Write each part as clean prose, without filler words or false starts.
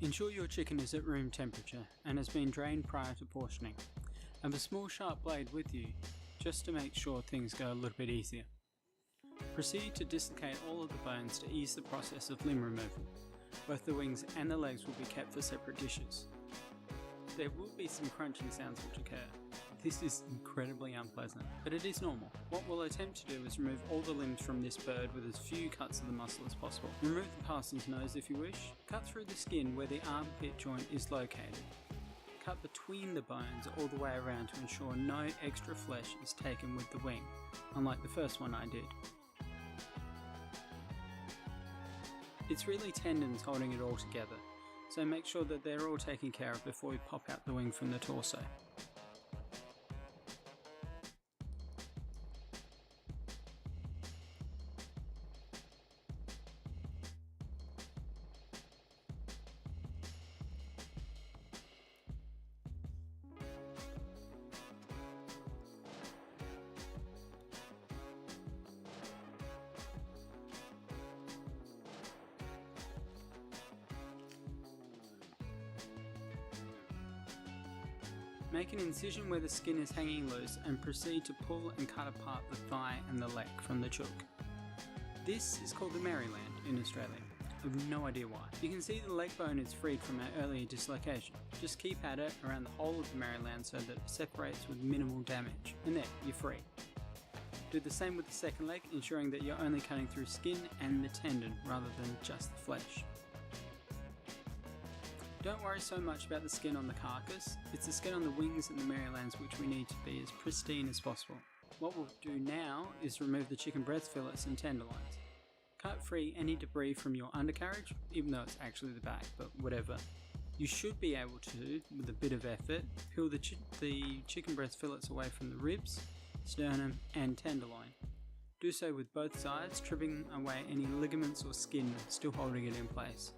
Ensure your chicken is at room temperature and has been drained prior to portioning. Have a small sharp blade with you, just to make sure things go a little bit easier. Proceed to dislocate all of the bones to ease the process of limb removal. Both the wings and the legs will be kept for separate dishes. There will be some crunching sounds which occur. This is incredibly unpleasant, but it is normal. What we'll attempt to do is remove all the limbs from this bird with as few cuts of the muscle as possible. Remove the parson's nose if you wish. Cut through the skin where the armpit joint is located. Cut between the bones all the way around to ensure no extra flesh is taken with the wing, unlike the first one I did. It's really tendons holding it all together, so make sure that they're all taken care of before we pop out the wing from the torso. Make an incision where the skin is hanging loose and proceed to pull and cut apart the thigh and the leg from the chook. This is called the Maryland in Australia. I have no idea why. You can see the leg bone is freed from our earlier dislocation. Just keep at it around the whole of the Maryland so that it separates with minimal damage. And there, you're free. Do the same with the second leg, ensuring that you're only cutting through skin and the tendon rather than just the flesh. Don't worry so much about the skin on the carcass, it's the skin on the wings and the Marylands which we need to be as pristine as possible. What we'll do now is remove the chicken breast fillets and tenderloins. Cut free any debris from your undercarriage, even though it's actually the back, but whatever. You should be able to, with a bit of effort, peel the chicken breast fillets away from the ribs, sternum and tenderloin. Do so with both sides, trimming away any ligaments or skin still holding it in place.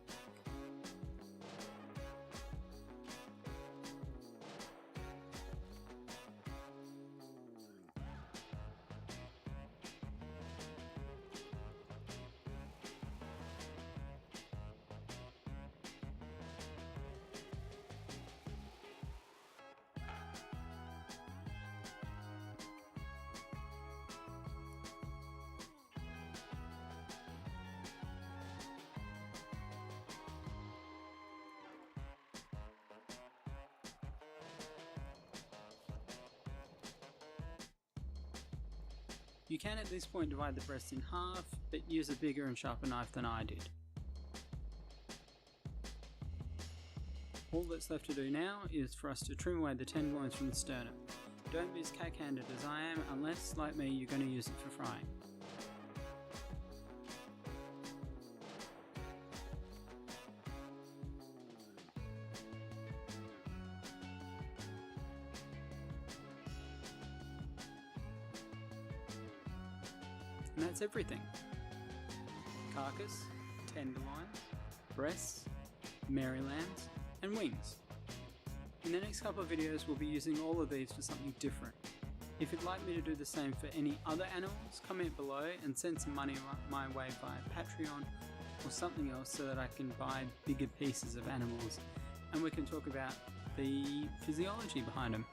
You can at this point divide the breast in half, but use a bigger and sharper knife than I did. All that's left to do now is for us to trim away the tenderloins from the sternum. Don't be as cack-handed as I am, unless, like me, you're going to use it for frying. And that's everything. Carcass, tenderloins, breasts, Marylands, and wings. In the next couple of videos we'll be using all of these for something different. If you'd like me to do the same for any other animals, comment below and send some money my way via Patreon or something else so that I can buy bigger pieces of animals and we can talk about the physiology behind them.